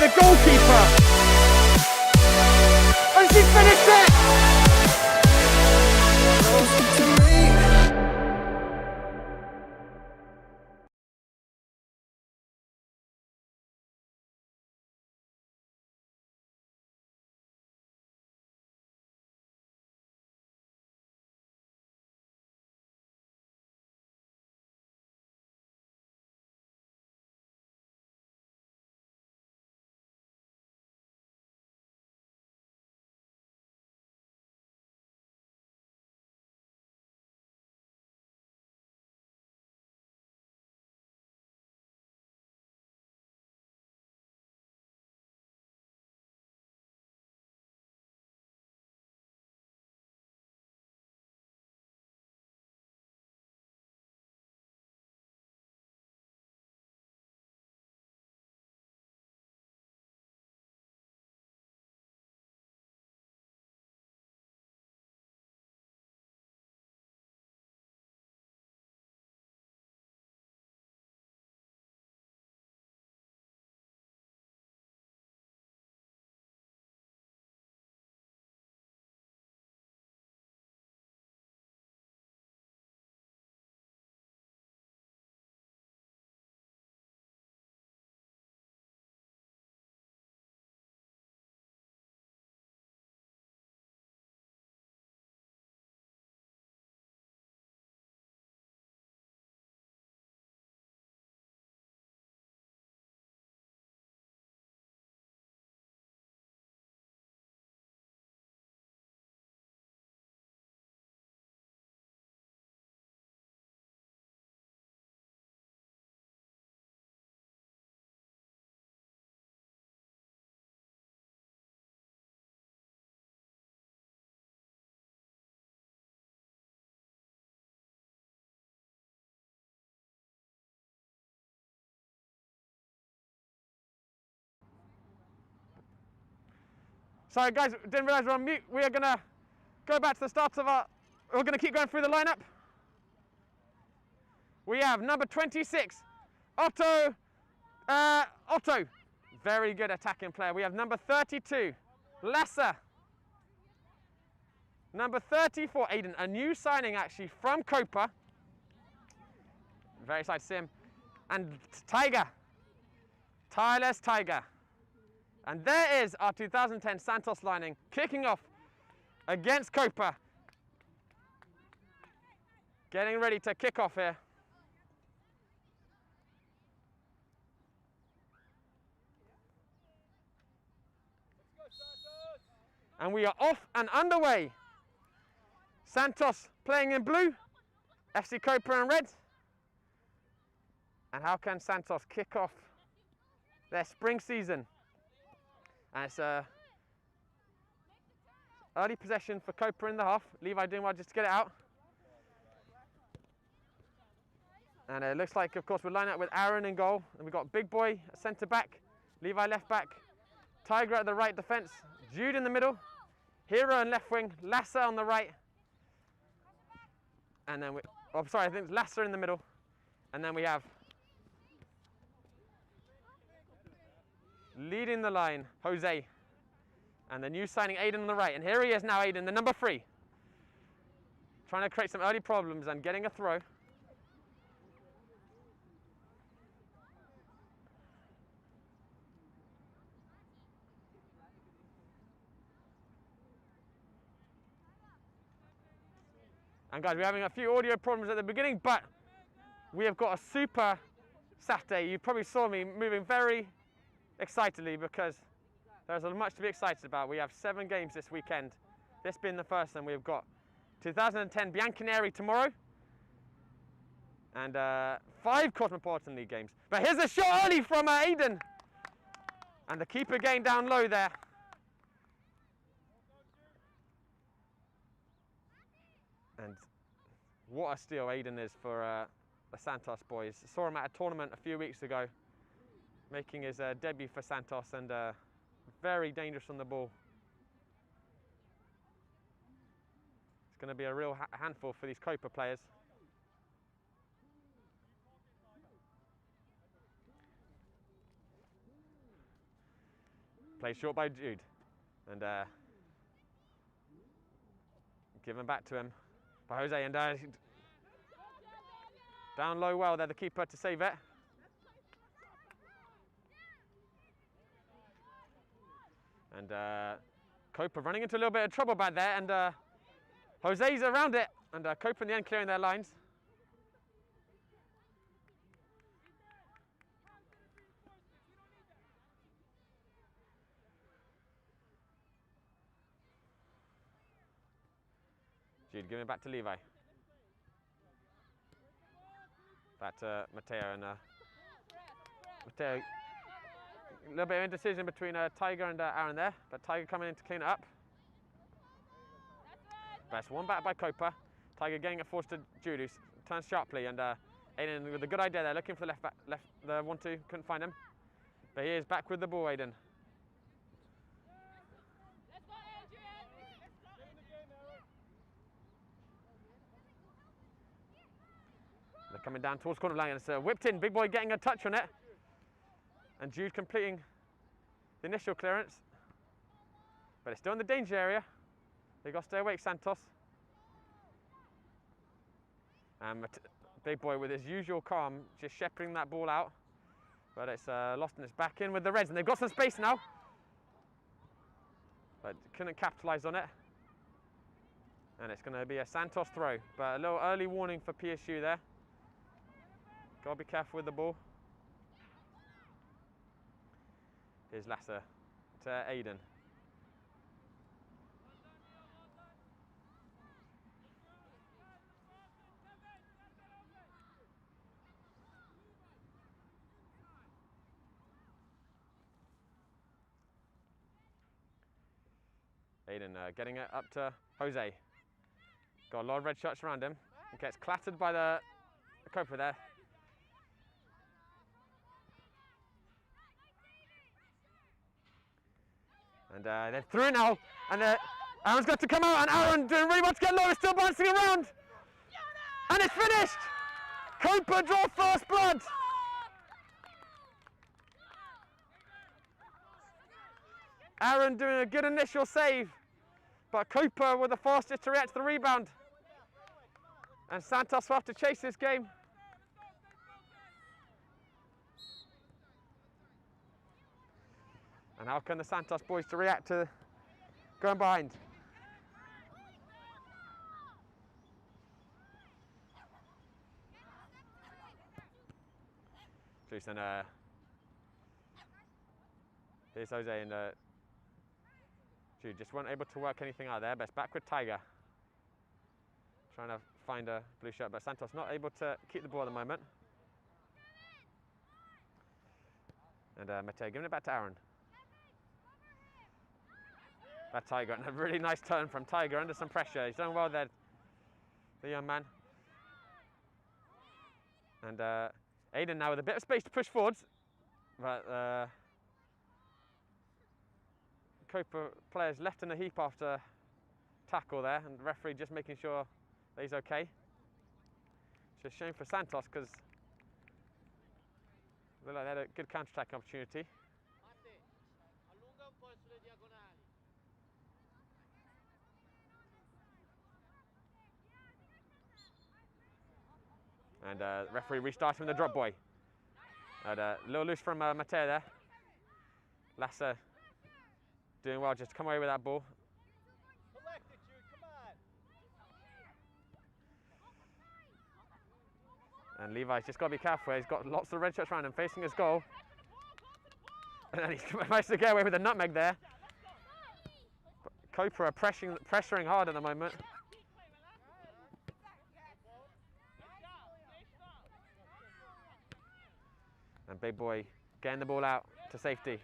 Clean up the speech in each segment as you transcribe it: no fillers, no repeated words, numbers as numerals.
the goalkeeper. And she finished it! Sorry guys, didn't realise we're on mute. We are going to go back to the start of we're going to keep going through the lineup. We have number 26, Otto. Very good attacking player. We have number 32, Lasser. Number 34, Aiden, a new signing actually from Copa. Very excited to see him. And Tiger, tireless Tiger. And there is our 2010 Santos lining kicking off against Copa. Getting ready to kick off here. And we are off and underway. Santos playing in blue, FC Copa in red. And how can Santos kick off their spring season? And it's early possession for Copa in the half. Levi doing well just to get it out. And it looks like, of course, we're lining up with Aaron in goal. And we've got Big Boy at centre back, Levi left back, Tiger at the right defence, Jude in the middle, Hero in left wing, Lasser on the right. And then I think it's Lasser in the middle. And then we have leading the line, Jose. And the new signing, Aiden on the right. And here he is now, Aiden, the number 3. Trying to create some early problems and getting a throw. And guys, we're having a few audio problems at the beginning, but we have got a super Saturday. You probably saw me moving very excitedly because there's much to be excited about. We have 7 games this weekend. This being the first, and we've got 2010 Bianconeri tomorrow and 5 Cosmopolitan League games. But here's a shot early from Aiden. And the keeper getting down low there. And what a steal Aiden is for the Santos boys. Saw him at a tournament a few weeks ago, making his debut for Santos, and very dangerous on the ball. It's going to be a real handful for these Copa players. Play short by Jude. And given back to him by Jose. And down low well there, the keeper to save it. And Copa running into a little bit of trouble back there. And Jose's around it. And Copa in the end clearing their lines. Jude giving it back to Levi. Back to Matteo, and Matteo, a little bit of indecision between Tiger and Aaron there, but Tiger coming in to clean it up. Best one back by Copa. Tiger getting it forced to Jude, who turns sharply, and Aiden with a good idea there, looking for the left back, the 1-2, couldn't find him. But he is back with the ball, Aiden. They're coming down towards corner line, and it's whipped in. Big boy getting a touch on it. And Jude completing the initial clearance. But it's still in the danger area. They've got to stay awake, Santos. And Big boy with his usual calm, just shepherding that ball out. But it's lost and it's back in with the Reds. And they've got some space now. But couldn't capitalise on it. And it's going to be a Santos throw. But a little early warning for PSU there. Got to be careful with the ball. Here's Lasser to Aiden. Aiden getting it up to Jose. Got a lot of red shirts around him. He gets clattered by the Copa there. And they're through now, and Aaron's got to come out, and Aaron doing really well to get low, he's still bouncing around. And it's finished! Copa draw first blood! Aaron doing a good initial save, but Copa were the fastest to react to the rebound. And Santos will have to chase this game. And how can the Santos boys to react to going behind? Juice and here's Jose, and Jude just weren't able to work anything out there, but it's back with Tiger. Trying to find a blue shirt, but Santos not able to keep the ball at the moment. And Matteo giving it back to Aaron. That Tiger, and a really nice turn from Tiger under some pressure. He's done well there, the young man. And Aiden now with a bit of space to push forwards, but Copa players left in a heap after tackle there, and the referee just making sure that he's okay. It's a shame for Santos because they had a good counter-attack opportunity. And referee restarting with the drop boy. And a little loose from Matteo there. Lasser doing well just to come away with that ball. And Levi's just got to be careful. He's got lots of red shirts around him facing his goal. And then he's managed to get away with a nutmeg there. But Copa are pressuring hard at the moment. And Big Boy getting the ball out to safety.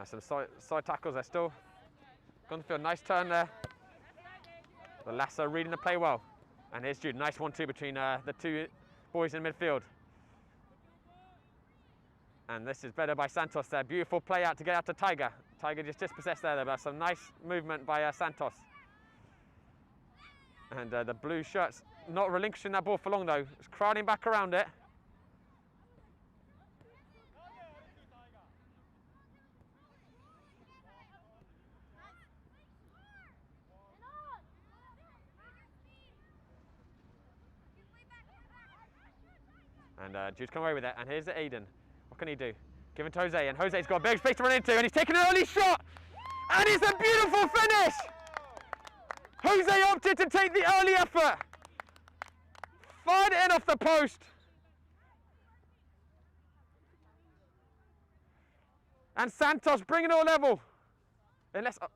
Some side tackles. They're still going to feel a nice turn there. The Lasser reading the play well. And here's Jude. Nice 1-2 between the two boys in midfield. And this is better by Santos there. Beautiful play out to get out to Tiger. Tiger just dispossessed there, but some nice movement by Santos. And the blue shirts not relinquishing that ball for long though. It's crowding back around it. And Jude's come away with it, and here's Aiden. What can he do? Give it to Jose, and Jose's got a big space to run into, and he's taken an early shot! And it's a beautiful finish! Jose opted to take the early effort. Fired it in off the post. And Santos bringing it all level. Unless... Let's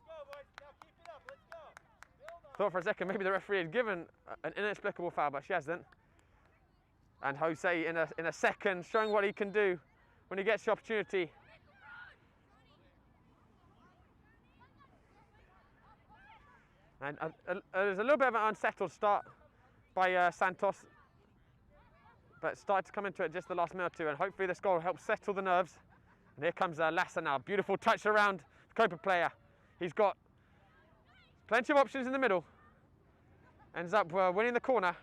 go, boys. Now keep it up. Let's go. Thought for a second maybe the referee had given an inexplicable foul, but she hasn't. And Jose in a second showing what he can do when he gets the opportunity. And there's a little bit of an unsettled start by Santos, but started to come into it just the last minute or two, and hopefully this goal will help settle the nerves. And here comes Lassa now, beautiful touch around the Copa player. He's got plenty of options in the middle, ends up winning the corner.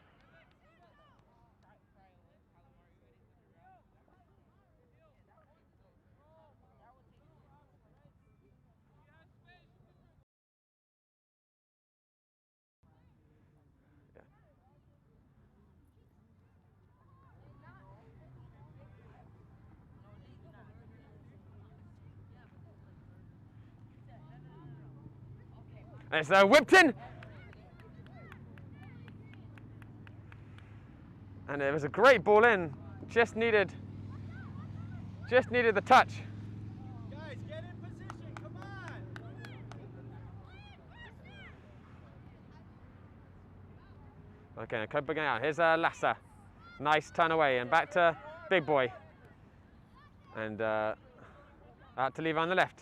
And it's whipped in. And it was a great ball in. Just needed the touch. Guys, get in position. Come on. Okay, Copa going out. Here's Lassa. Nice turn away and back to Big Boy. And out to Levi on the left.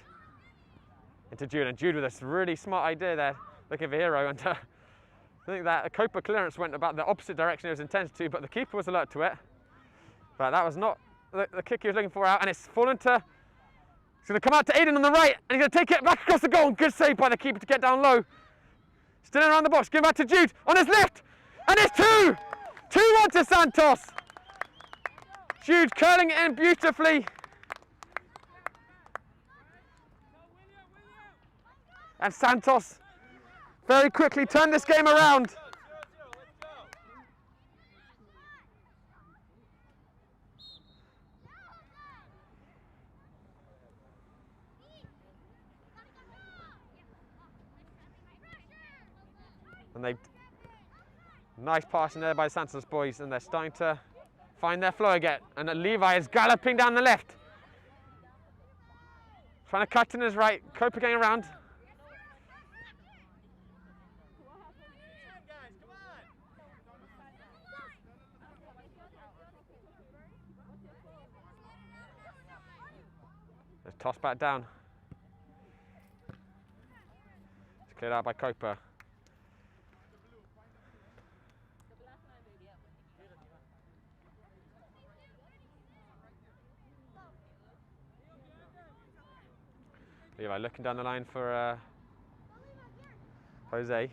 Into Jude, and Jude with a really smart idea there, looking for Hero, and I think that Copa clearance went about the opposite direction it was intended to, but the keeper was alert to it. But that was not the kick he was looking for out, and it's fallen to, it's going to come out to Aiden on the right, and he's going to take it back across the goal, and good save by the keeper to get down low. Still in around the box, give back to Jude, on his left, and it's 2-1 to Santos. Jude curling it in beautifully. And Santos very quickly turned this game around. And they, nice passing there by the Santos boys, and they're starting to find their flow again. And Levi is galloping down the left. Trying to cut in his right, Copa going around. Toss back down. It's cleared out by Copa. Levi looking down the line for Jose.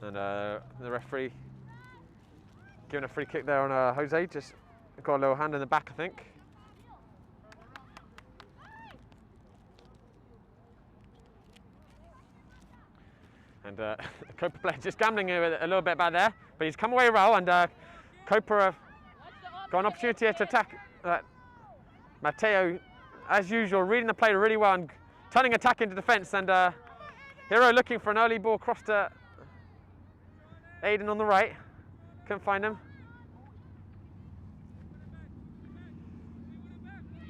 And the referee giving a free kick there on Jose, just got a little hand in the back, I think. And the Copa player just gambling a little bit back there, but he's come away well, and Copa have got an opportunity to attack. Matteo, as usual, reading the play really well and turning attack into defence, and Hero looking for an early ball across to Aiden on the right, couldn't find him.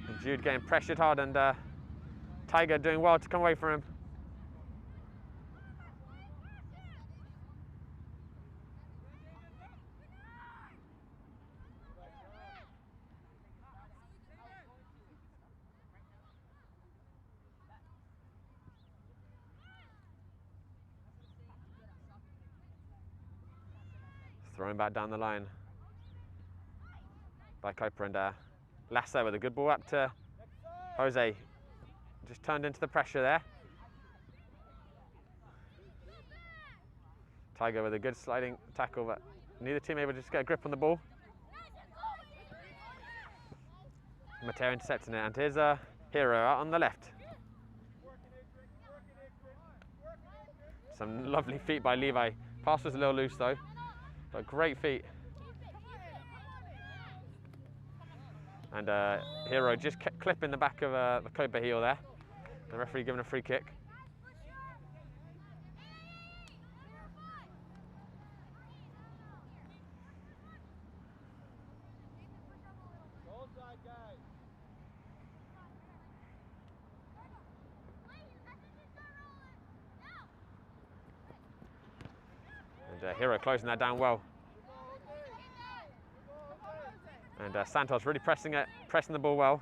And Jude getting pressured hard, and Tiger doing well to come away from him. Throwing back down the line by Copa, and Lasso with a good ball up to Jose. Just turned into the pressure there. Tiger with a good sliding tackle, but neither team able to just get a grip on the ball. Mateo intercepting it, and here's a Hero out on the left. Some lovely feet by Levi. Pass was a little loose though, but great feet. And Hero just kept clipping the back of the Copa heel there. The referee giving a free kick. And Hero closing that down well. And Santos really pressing the ball well.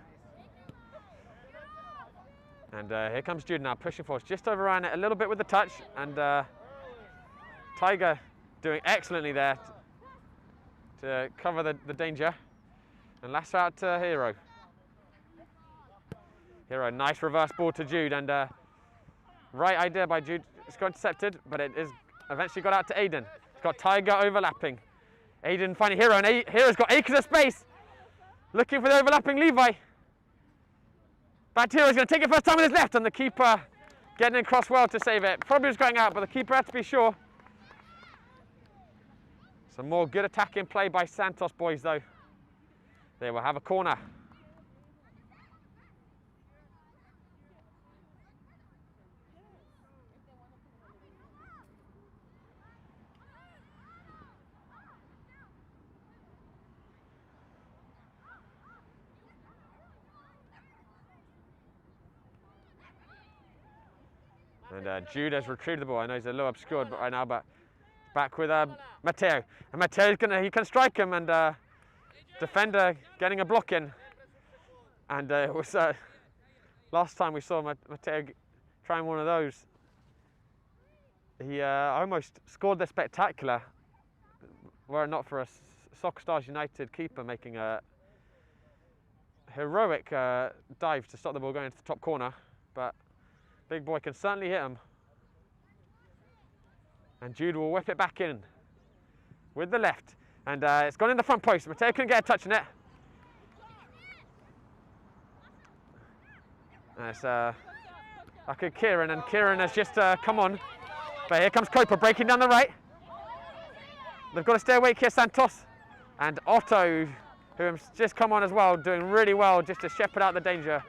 And here comes Jude now, pushing forward, just overran it a little bit with the touch, and Tiger doing excellently there to cover the danger. And last out to Hero. Hero, nice reverse ball to Jude, and right idea by Jude. It's got intercepted, but it is eventually got out to Aiden. It's got Tiger overlapping. Aiden finding Hero, and Hero's got acres of space. Looking for the overlapping Levi. But Hero's going to take it first time with his left, and the keeper getting across well to save it. Probably was going out, but the keeper had to be sure. Some more good attacking play by Santos boys though. They will have a corner. And Jude has retrieved the ball. I know he's a little obscured right now, but back with Mateo. And Mateo's he can strike him, and defender getting a block in. And it was last time we saw Mateo trying one of those. He almost scored the spectacular, were it not for a Soccer Stars United keeper making a heroic dive to stop the ball going into the top corner. But big boy can certainly hit him. And Jude will whip it back in with the left. And it's gone in the front post. Mateo couldn't get a touch on it. And it's back at Kieran, and Kieran has just come on. But here comes Copa breaking down the right. They've got to stay awake here, Santos. And Otto, who has just come on as well, doing really well just to shepherd out the danger.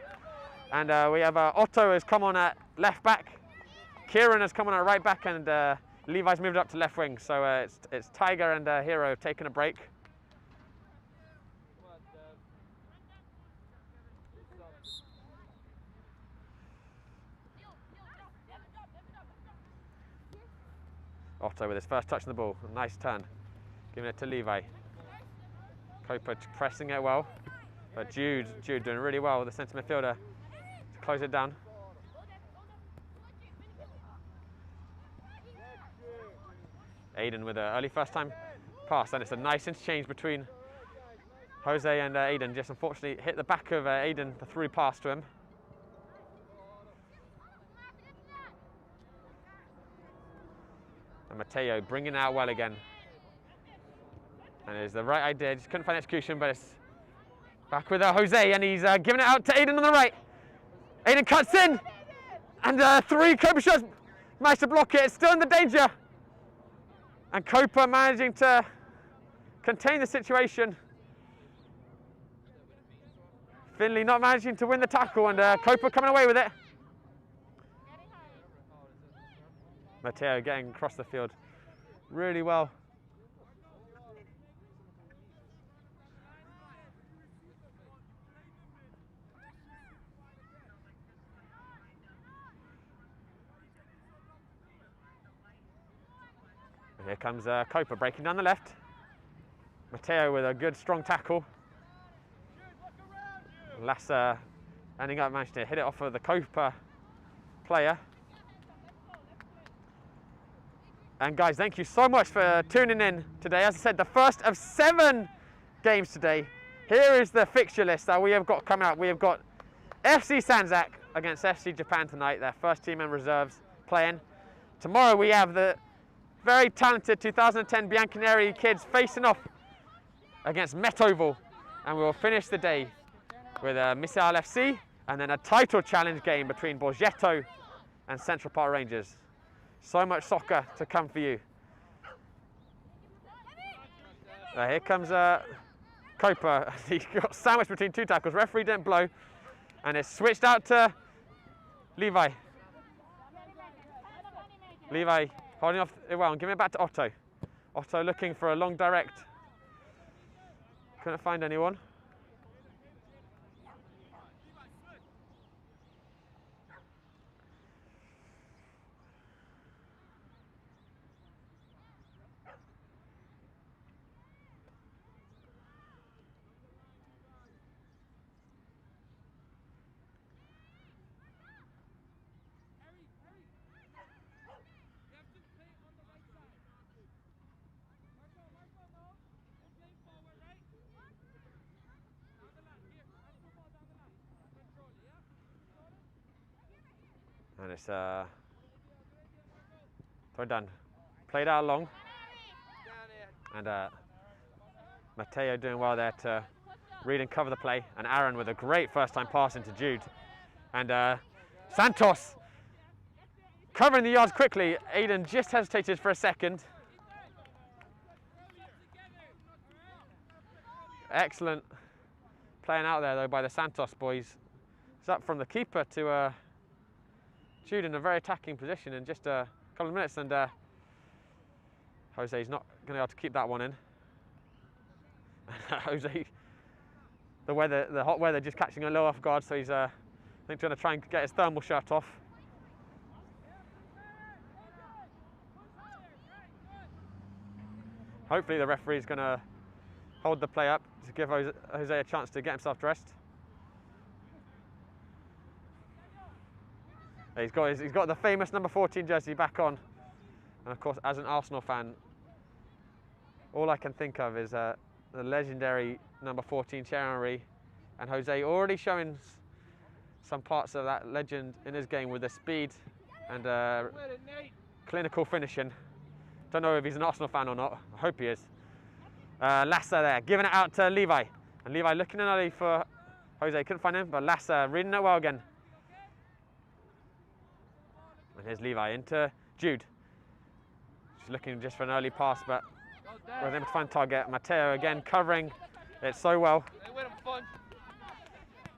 And we have Otto has come on at left back. Kieran has come on at right back, and Levi's moved up to left wing. So it's Tiger and Hero taking a break. Otto with his first touch on the ball. A nice turn. Giving it to Levi. Copa pressing it well. But Jude doing really well with the centre midfielder to close it down. Aiden with an early first time pass, and it's a nice interchange between Jose and Aiden. Just unfortunately hit the back of Aiden, the through pass to him. And Mateo bringing it out well again. And it's the right idea, just couldn't find execution, but it's back with Jose, and he's giving it out to Aiden on the right. Aiden cuts in, and three Copa shots managed to block it. It's still in the danger. And Copa managing to contain the situation. Finley not managing to win the tackle, and Copa coming away with it. Mateo getting across the field really well. And here comes Copa breaking down the left. Mateo with a good strong tackle. Lassa ending up managing to hit it off of the Copa player. And guys, thank you so much for tuning in today. As I said, the first of 7 games today. Here is the fixture list that we have got coming up. We have got FC Sanzak against FC Japan tonight, their first team and reserves playing. Tomorrow we have the very talented 2010 Bianconeri kids facing off against Met Oval, and we will finish the day with Misal FC and then a title challenge game between Borgetto and Central Park Rangers. So much soccer to come for you. Here comes Copa. He got sandwiched between 2 tackles. Referee didn't blow, and it's switched out to Levi. Levi holding off well and giving it back to Otto. Otto looking for a long direct. Couldn't find anyone. And it's thrown done. Played out long. And Matteo doing well there to read and cover the play. And Aaron with a great first time pass into Jude. And Santos covering the yards quickly. Aiden just hesitated for a second. Excellent playing out there though by the Santos boys. It's up from the keeper to Jude in a very attacking position in just a couple of minutes, and Jose's not going to be able to keep that one in. Jose, the hot weather just catching a little off guard, so he's I think going to try and get his thermal shirt off. Hopefully the referee's going to hold the play up to give Jose a chance to get himself dressed. He's got the famous number 14 jersey back on, and of course, as an Arsenal fan, all I can think of is the legendary number 14 Thierry Henry, and Jose already showing some parts of that legend in his game with the speed and clinical finishing. Don't know if he's an Arsenal fan or not. I hope he is. Lassa there, giving it out to Levi, and Levi looking in early for Jose, couldn't find him, but Lassa reading it well again. And here's Levi into Jude. She's looking just for an early pass, but was able to find target. Matteo again covering it so well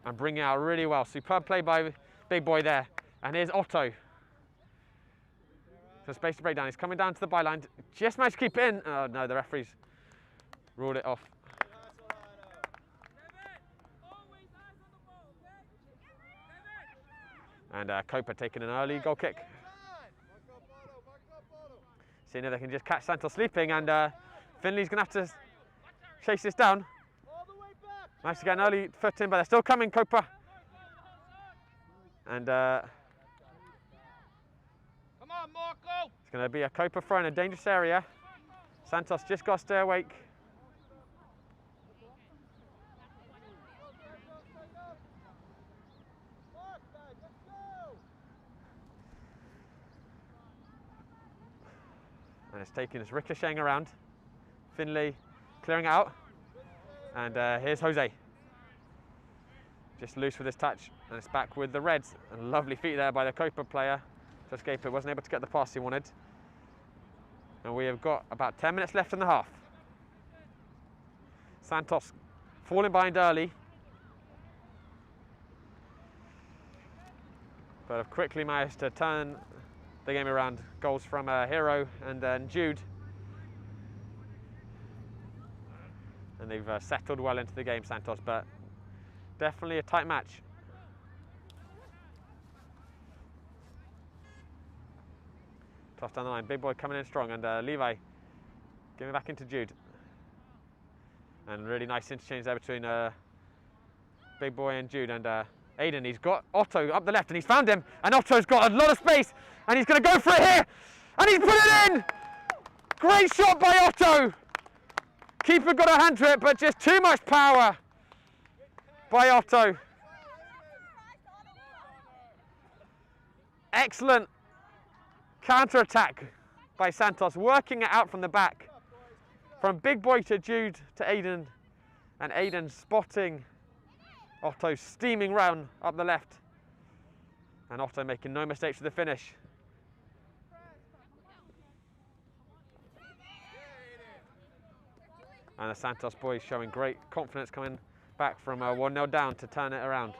and bringing it out really well. Superb play by Big Boy there. And here's Otto. So space to break down. He's coming down to the byline. Just managed to keep it in. Oh no, the referee's ruled it off. And Copa taking an early goal kick. Seeing if they can just catch Santos sleeping, and Finley's going to have to chase this down. Managed to get an early foot in, but they're still coming, Copa. And it's going to be a Copa throw in a dangerous area. Santos just got to stay awake. And it's taking us ricocheting around. Finley clearing out. And here's Jose. Just loose with his touch. And it's back with the Reds. And lovely feet there by the Copa player to escape it. Wasn't able to get the pass he wanted. And we have got about 10 minutes left in the half. Santos falling behind early. But have quickly managed to turn the game around. Goals from Hero and then Jude. And they've settled well into the game, Santos, but definitely a tight match. Toss down the line, Big Boy coming in strong, and Levi giving back into Jude. And really nice interchange there between Big Boy and Jude, and Aiden, he's got Otto up the left, and he's found him, and Otto's got a lot of space, and he's going to go for it here, and he's put it in! Great shot by Otto. Keeper got a hand to it, but just too much power by Otto. Excellent counter-attack by Santos, working it out from the back. From big boy to Jude to Aiden, and Aiden spotting Otto steaming round up the left. And Otto making no mistakes with the finish. And the Santos boys showing great confidence coming back from 1-0 down to turn it around.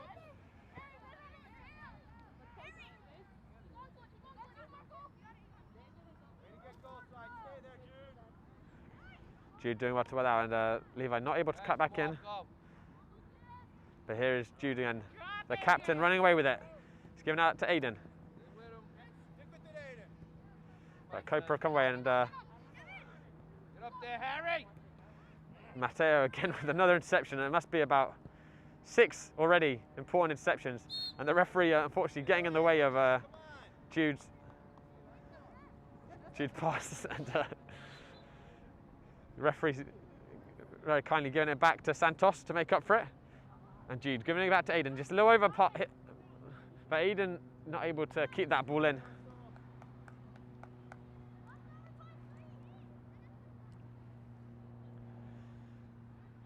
Jude doing well to that, and Levi not able to cut back in. But here is Jude again, the captain running away with it. He's giving out to Aiden. But Copa come away, and Get up there, Harry! Matteo again with another interception. It must be about 6 already important interceptions, and the referee unfortunately getting in the way of Jude's pass, and the referee very kindly giving it back to Santos to make up for it, and Jude giving it back to Aiden, just a little over part hit, but Aiden not able to keep that ball in.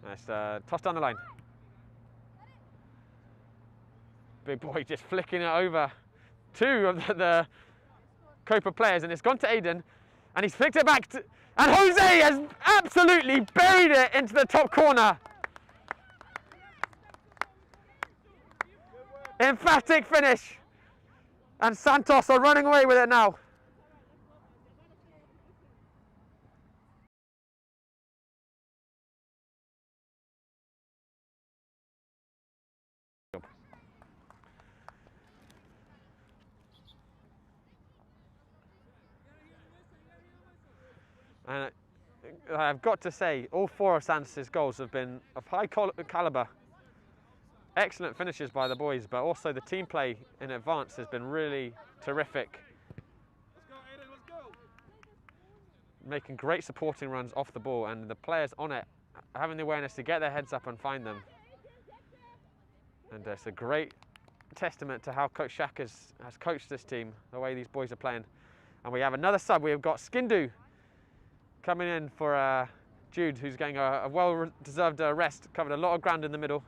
Nice toss down the line. Big boy just flicking it over 2 of the Copa players, and it's gone to Aiden, and he's flicked it back to, and Jose has absolutely buried it into the top corner. Emphatic finish, and Santos are running away with it now. And I've got to say, all 4 of Santos' goals have been of high calibre. Excellent finishes by the boys, but also the team play in advance has been really terrific. Let's go, Aiden, let's go! Making great supporting runs off the ball, and the players on it having the awareness to get their heads up and find them. And it's a great testament to how Coach Shaq has coached this team, the way these boys are playing. And we have another sub. We've got Skindu coming in for Jude, who's getting a well-deserved rest. Covered a lot of ground in the middle.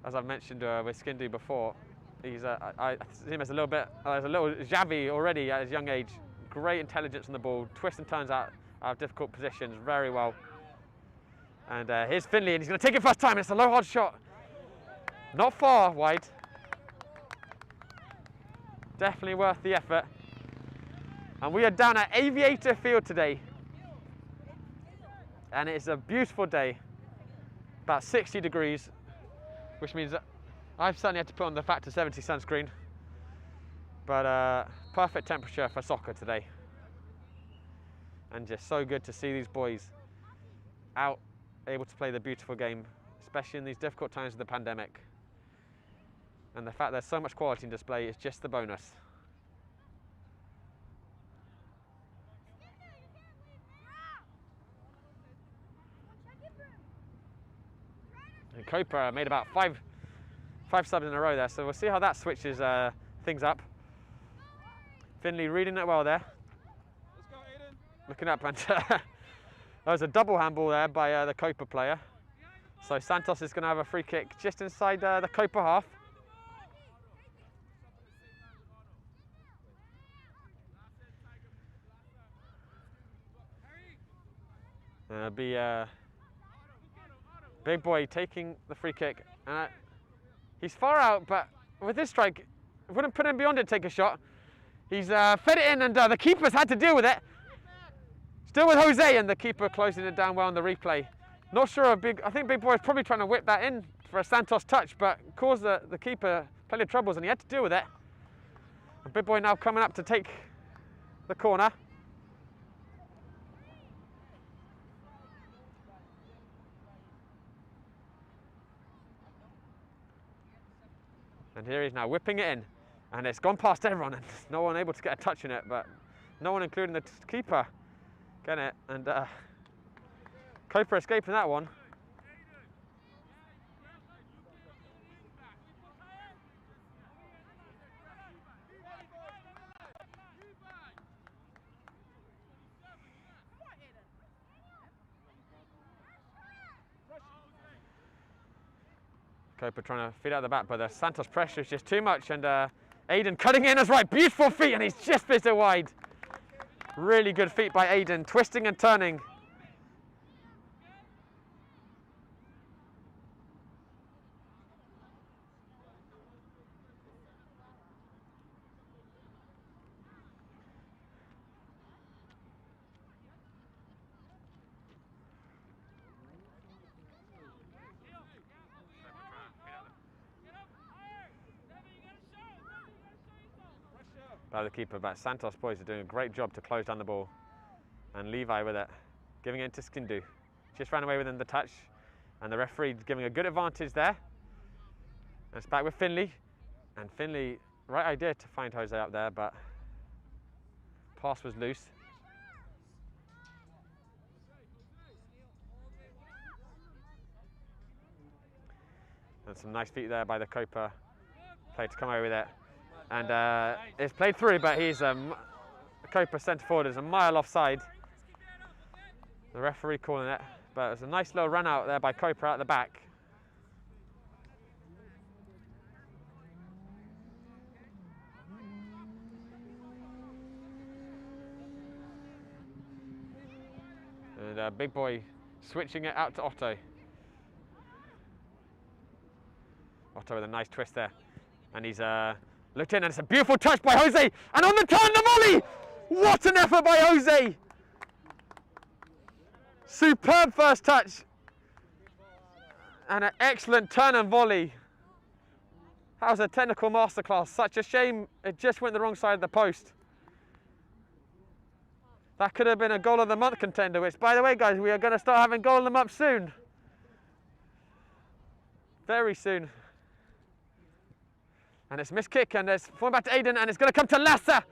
As I've mentioned with Skindu before, he's I see him as a little bit, as a little Xavi already at his young age. Great intelligence on the ball, twists and turns out of difficult positions very well. And here's Finley, and he's going to take it first time. It's a low hard shot, not far wide. Definitely worth the effort. And we are down at Aviator Field today, and it's a beautiful day, about 60 degrees, which means that I've certainly had to put on the Factor 70 sunscreen, but perfect temperature for soccer today. And just so good to see these boys out, able to play the beautiful game, especially in these difficult times of the pandemic. And the fact there's so much quality in display is just the bonus. And Copa made about five subs in a row there, so we'll see how that switches things up. Finley reading it well there. Let's go, Aiden! Looking up, and there was a double handball there by the Copa player. So Santos is going to have a free kick just inside the Copa half. Be big boy taking the free kick. He's far out, but with this strike, wouldn't put him beyond it to take a shot. He's fed it in, and the keeper's had to deal with it. Still with Jose, and the keeper closing it down well on the replay. Not sure I think Big Boy is probably trying to whip that in for a Santos touch, but caused the keeper plenty of troubles, and he had to deal with it. And Big Boy now coming up to take the corner. And here he's now whipping it in. And it's gone past everyone, and no one able to get a touch in it, but no one, including the keeper, getting it. And Copa escaping that one. Copa trying to feed out the back, but the Santos pressure is just too much, and Aiden cutting in as right, beautiful feet, and he's just missed it wide. Really good feet by Aiden, twisting and turning. By the keeper, but Santos boys are doing a great job to close down the ball. And Levi with it, giving it to Skindu. Just ran away within the touch, and the referee giving a good advantage there. And it's back with Finley, and Finley, right idea to find Jose up there, but pass was loose. And some nice feet there by the Copa player to come away with it. And it's played through, but he's Copa centre forward is a mile offside. The referee calling it, but it was a nice little run out there by Copa out the back. And big boy switching it out to Otto. Otto with a nice twist there, and he's looked in, and it's a beautiful touch by Jose, and on the turn, the volley! What an effort by Jose! Superb first touch, and an excellent turn and volley. That was a technical masterclass. Such a shame it just went the wrong side of the post. That could have been a goal of the month contender, which, by the way, guys, we are going to start having goal of the month soon. Very soon. And it's missed kick, and it's falling back to Aiden, and it's going to come to Lassa.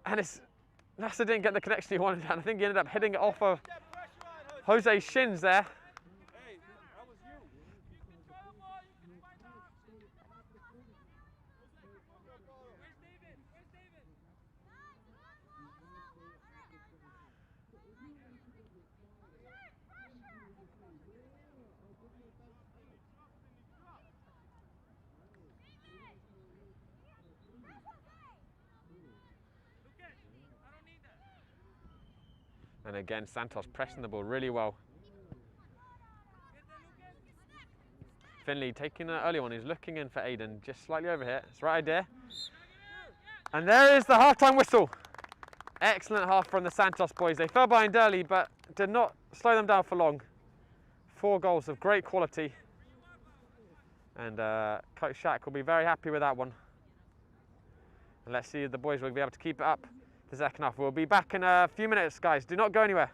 And Lassa didn't get the connection he wanted, and I think he ended up hitting it off of Jose's shins there. And again, Santos pressing the ball really well. Finley taking an early one. He's looking in for Aiden, just slightly over here. It's right idea. And there is the half-time whistle. Excellent half from the Santos boys. They fell behind early, but did not slow them down for long. 4 goals of great quality. And Coach Shaq will be very happy with that one. And let's see if the boys will be able to keep it up the second half. We'll be back in a few minutes, guys. Do not go anywhere.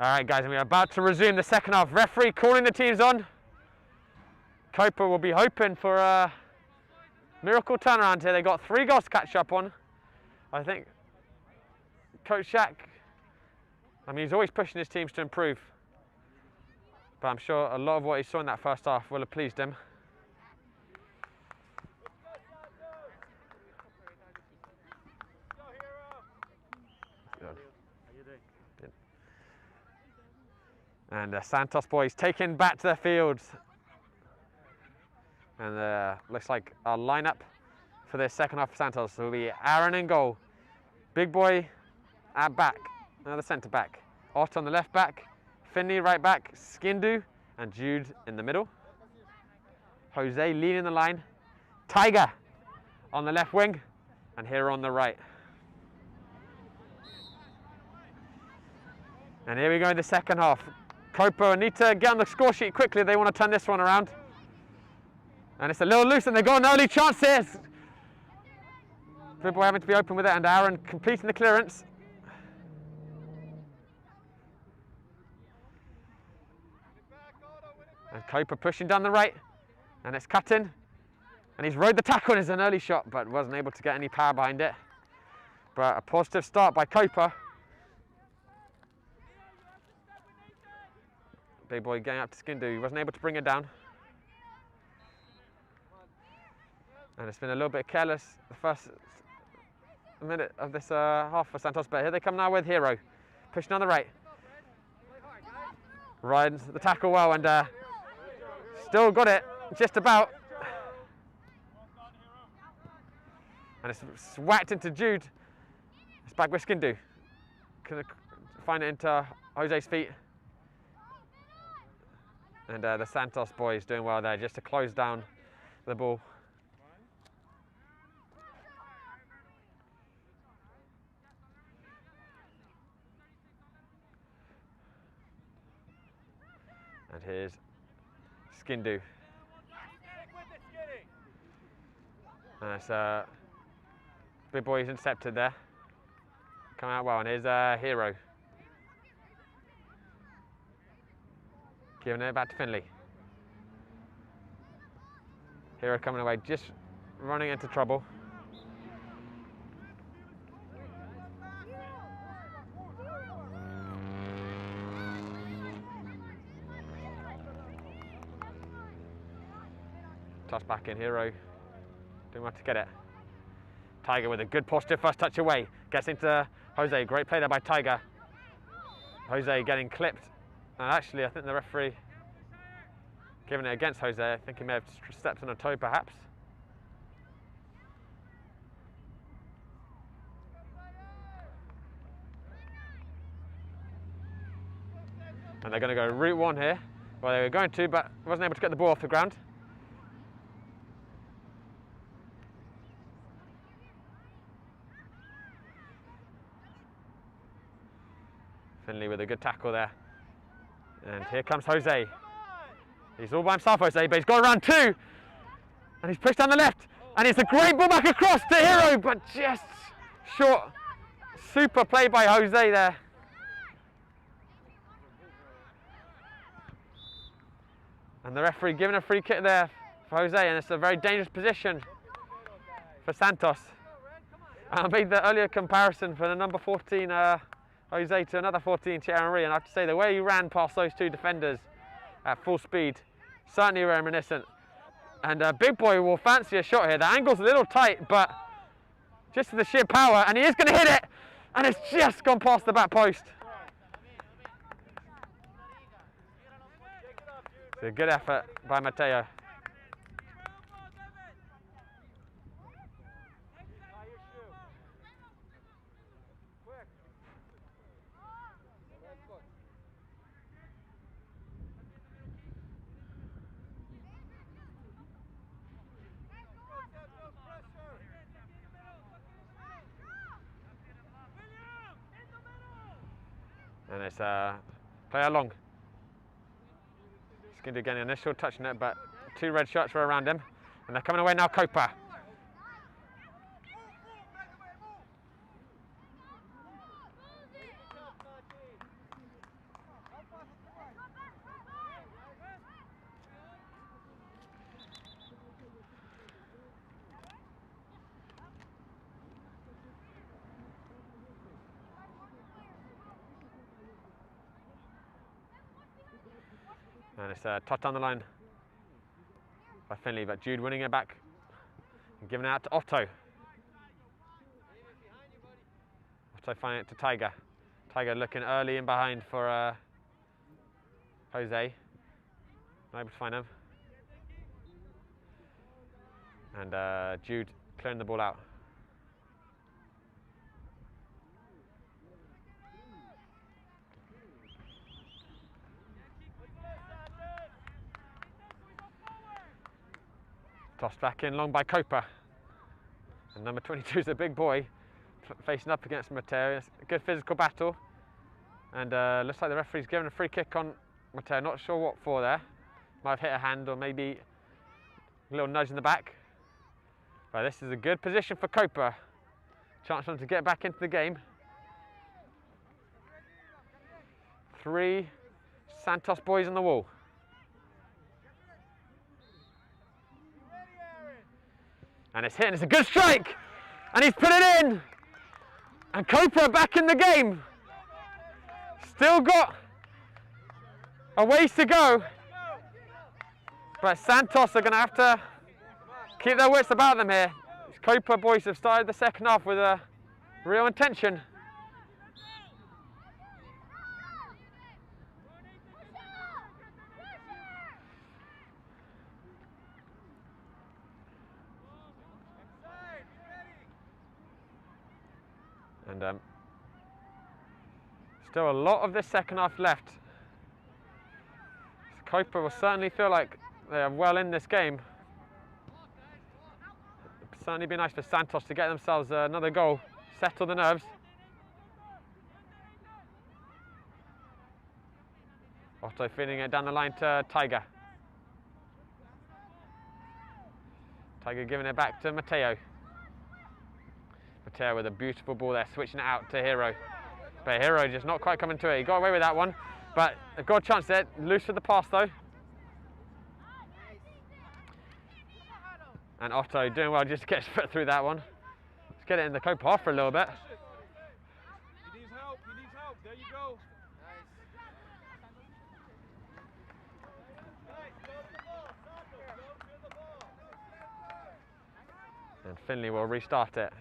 All right, guys, and we're about to resume the second half. Referee calling the teams on. Copa will be hoping for a miracle turnaround here. They got 3 goals to catch up on. I think Coach Shaq, I mean, he's always pushing his teams to improve. But I'm sure a lot of what he saw in that first half will have pleased him. And the Santos boys taken back to their fields. And looks like our lineup for the second half of Santos will be Aaron in goal, Big Boy at back, another centre back, Ott on the left back, Finley right back, Skindu and Jude in the middle, Jose leading the line, Tiger on the left wing, and Hero on the right. And here we go in the second half. Copa need to get on the score sheet quickly. They want to turn this one around. And it's a little loose and they've got an early chance here. Big Boy having to be open with it and Aaron completing the clearance. And Copa pushing down the right. And it's cut in. And he's rode the tackle and it's an early shot but wasn't able to get any power behind it. But a positive start by Copa. Big Boy getting up to Skindu, he wasn't able to bring it down. And it's been a little bit careless the first minute of this half for Santos, but here they come now with Hero. Pushing on the right. Rides the tackle well and still got it, just about. And it's whacked into Jude. It's back with Skindu. Can find it into Jose's feet. And the Santos boys doing well there just to close down the ball. And here's Skindu. And it's Big Boy's intercepted there. Coming out well, and here's Hero. Giving it back to Finley. Hero coming away, just running into trouble. Toss back in, Hero. Doing well to get it. Tiger with a good positive first touch away. Gets into Jose, great play there by Tiger. Jose getting clipped. And actually, I think the referee giving it against Jose. I think he may have stepped on a toe, perhaps. And they're going to go route 1 here. Well, they were going to, but wasn't able to get the ball off the ground. Finley with a good tackle there. And here comes Jose. He's all by himself, Jose, but he's got around 2. And he's pushed down the left. And it's a great ball back across to Hero, but just short. Super play by Jose there. And the referee giving a free kick there for Jose, and it's a very dangerous position for Santos. I made the earlier comparison for the number 14 Jose to another 14 Thierry, and I have to say the way he ran past those 2 defenders at full speed, certainly reminiscent. And Big Boy will fancy a shot here. The angle's a little tight, but just the sheer power, and he is going to hit it, and it's just gone past the back post. It's a good effort by Mateo. And it's play along. He's going to get an initial touch on it, but 2 red shirts were around him. And they're coming away now, Copa. And it's a touch down the line by Finley, but Jude winning it back and giving it out to Otto. Otto finding it to Tiger. Tiger looking early in behind for Jose. Not able to find him. And Jude clearing the ball out. Tossed back in long by Copa. And number 22 is a big boy facing up against Mateo. It's a good physical battle. And looks like the referee's given a free kick on Mateo. Not sure what for there. Might have hit a hand or maybe a little nudge in the back. But this is a good position for Copa. Chance for them to get back into the game. 3 Santos boys on the wall. And it's hit, and it's a good strike! And he's put it in! And Copa back in the game! Still got a ways to go. But Santos are going to have to keep their wits about them here. These Copa boys have started the second half with a real intention. And still a lot of this second half left. Copa will certainly feel like they are well in this game. It'd certainly be nice for Santos to get themselves another goal, settle the nerves. Otto feeding it down the line to Tiger. Tiger giving it back to Mateo. Mateo with a beautiful ball there, switching it out to Hero. But Hero just not quite coming to it. He got away with that one, but they've got a chance there. Loose with the pass though. And Otto doing well just to get his foot through that one. Let's get it in the Copa half for a little bit. He needs help, he needs help. There you go. And Finley will restart it.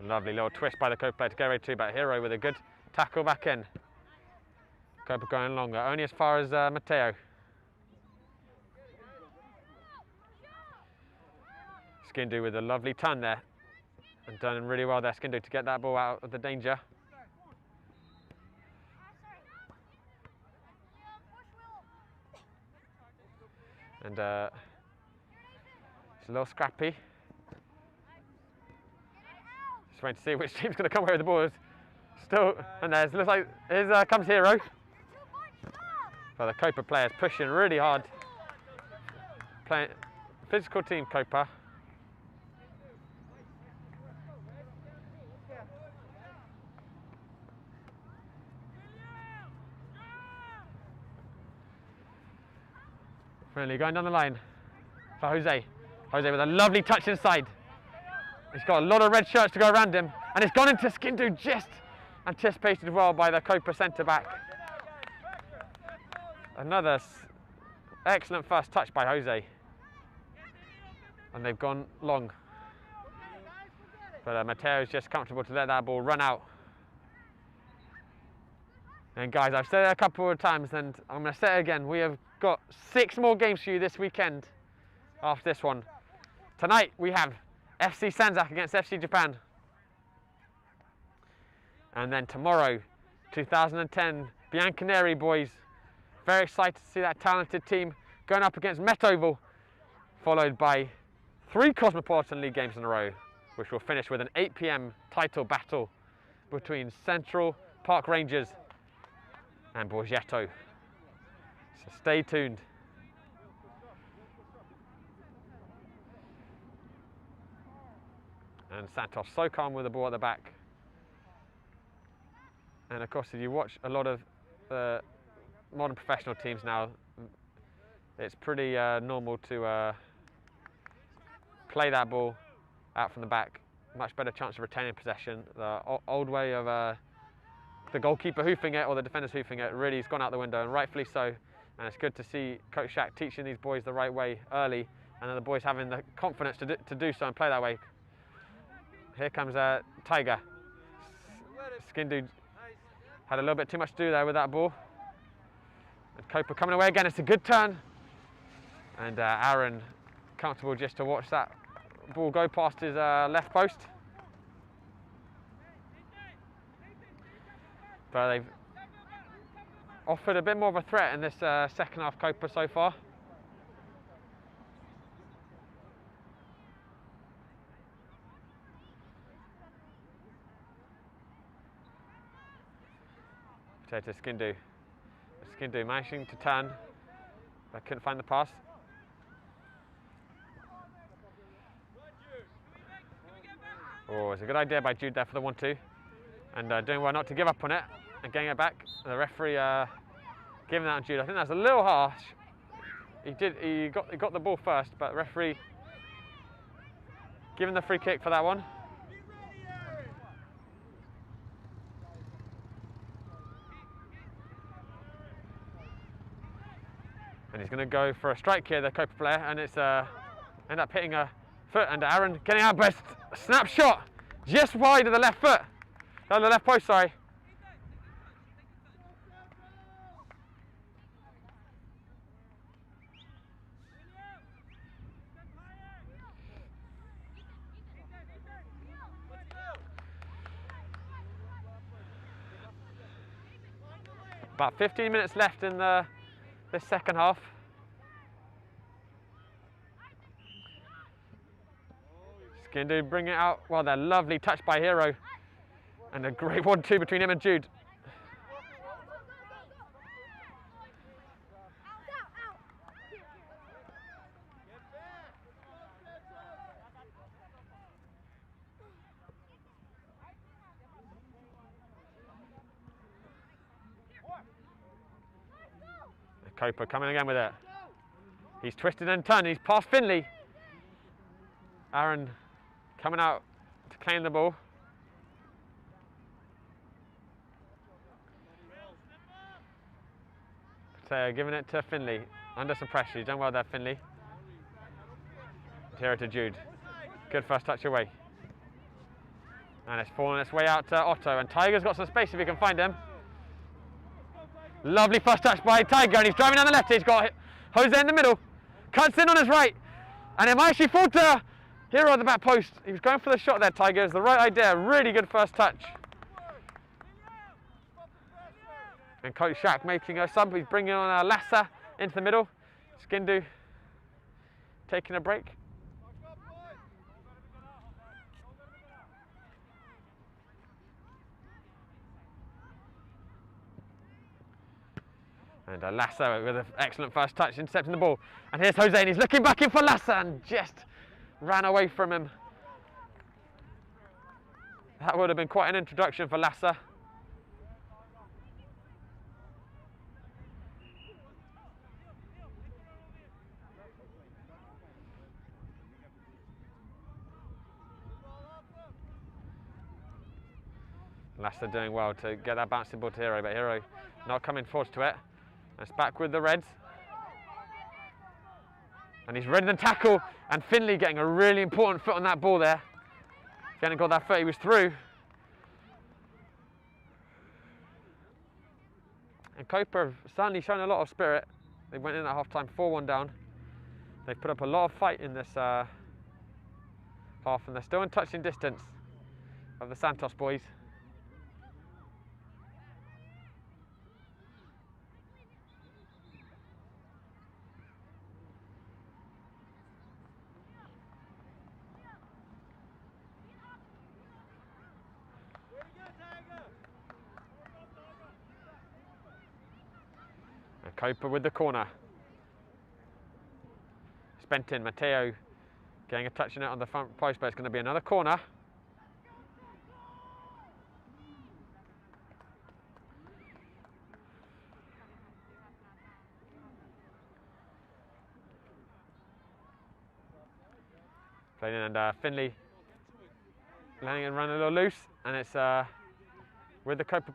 Lovely little twist by the Copa player to get ready to, but Hero with a good tackle back in. Copa going longer, only as far as Mateo. Skindu with a lovely turn there. And done really well there, Skindu, to get that ball out of the danger. And it's a little scrappy. Just waiting to see which team's going to come away with the ball. Still, and there's, looks like, here comes Hero. But the Copa players pushing really hard. Playing physical team, Copa. Friendly going down the line for Jose. Jose with a lovely touch inside. He's got a lot of red shirts to go around him, and it's gone into Skindu, just anticipated well by the Copa centre back. Another excellent first touch by Jose. And they've gone long. But Mateo's just comfortable to let that ball run out. And guys, I've said it a couple of times and I'm going to say it again. We have got 6 more games for you this weekend after this one. Tonight we have FC Sanzak against FC Japan. And then tomorrow, 2010 Bianconeri boys. Very excited to see that talented team going up against Met Oval, followed by 3 Cosmopolitan League games in a row, which will finish with an 8 PM title battle between Central Park Rangers and Borgetto. So stay tuned. And Santos so calm with the ball at the back. And of course, if you watch a lot of modern professional teams now, it's pretty normal to play that ball out from the back. Much better chance of retaining possession. The old way of the goalkeeper hoofing it or the defenders hoofing it really has gone out the window, and rightfully so. And it's good to see Coach Shaq teaching these boys the right way early, and then the boys having the confidence to do so and play that way. Here comes Tiger. Skin Dude had a little bit too much to do there with that ball. And Copa coming away again. It's a good turn. And Aaron comfortable just to watch that ball go past his left post. But they've offered a bit more of a threat in this second half Copa so far. To Skindu. Skindu managing to turn, but couldn't find the pass. Oh, it's a good idea by Jude there for the 1-2, and doing well not to give up on it and getting it back. The referee giving that on Jude. I think that's a little harsh. He got the ball first, but the referee giving the free kick for that one. And he's going to go for a strike here, the Copa player, and it's end up hitting a foot, and Aaron getting out best snapshot just wide of the left foot, the left post, sorry. About 15 minutes left in this second half. Skindu bring it out. Well, they're lovely touch by Hero. And a great 1-2 between him and Jude. Copa coming again with it. He's twisted and turned. He's past Finley. Aaron coming out to claim the ball. So giving it to Finley. Under some pressure. He's done well there, Finley. Here to Jude. Good first touch away. And it's fallen its way out to Otto. And Tiger's got some space if he can find him. Lovely first touch by Tiger, and he's driving down the left. He's got Jose in the middle, cuts in on his right, and it might actually fall to Hero at the back post. He was going for the shot there, Tiger. It's the right idea. Really good first touch. And Coach Shaq making a sub. He's bringing on Lassa into the middle. Skindu taking a break. And Lassa with an excellent first touch, intercepting the ball. And here's Jose, and he's looking back in for Lassa and just ran away from him. That would have been quite an introduction for Lassa. Lassa doing well to get that bouncing ball to Hero, but Hero not coming forward to it. It's back with the Reds. And he's ready to tackle, and Finley getting a really important foot on that ball there. If he hadn't got that foot, he was through. And Copa have certainly shown a lot of spirit. They went in at half time 4-1 down. They've put up a lot of fight in this half, and they're still in touching distance of the Santos boys. Copa with the corner. Spent in, Matteo getting a touch in it on the front post, but it's going to be another corner. Playing in, and Finley letting it run a little loose, and it's with the Copa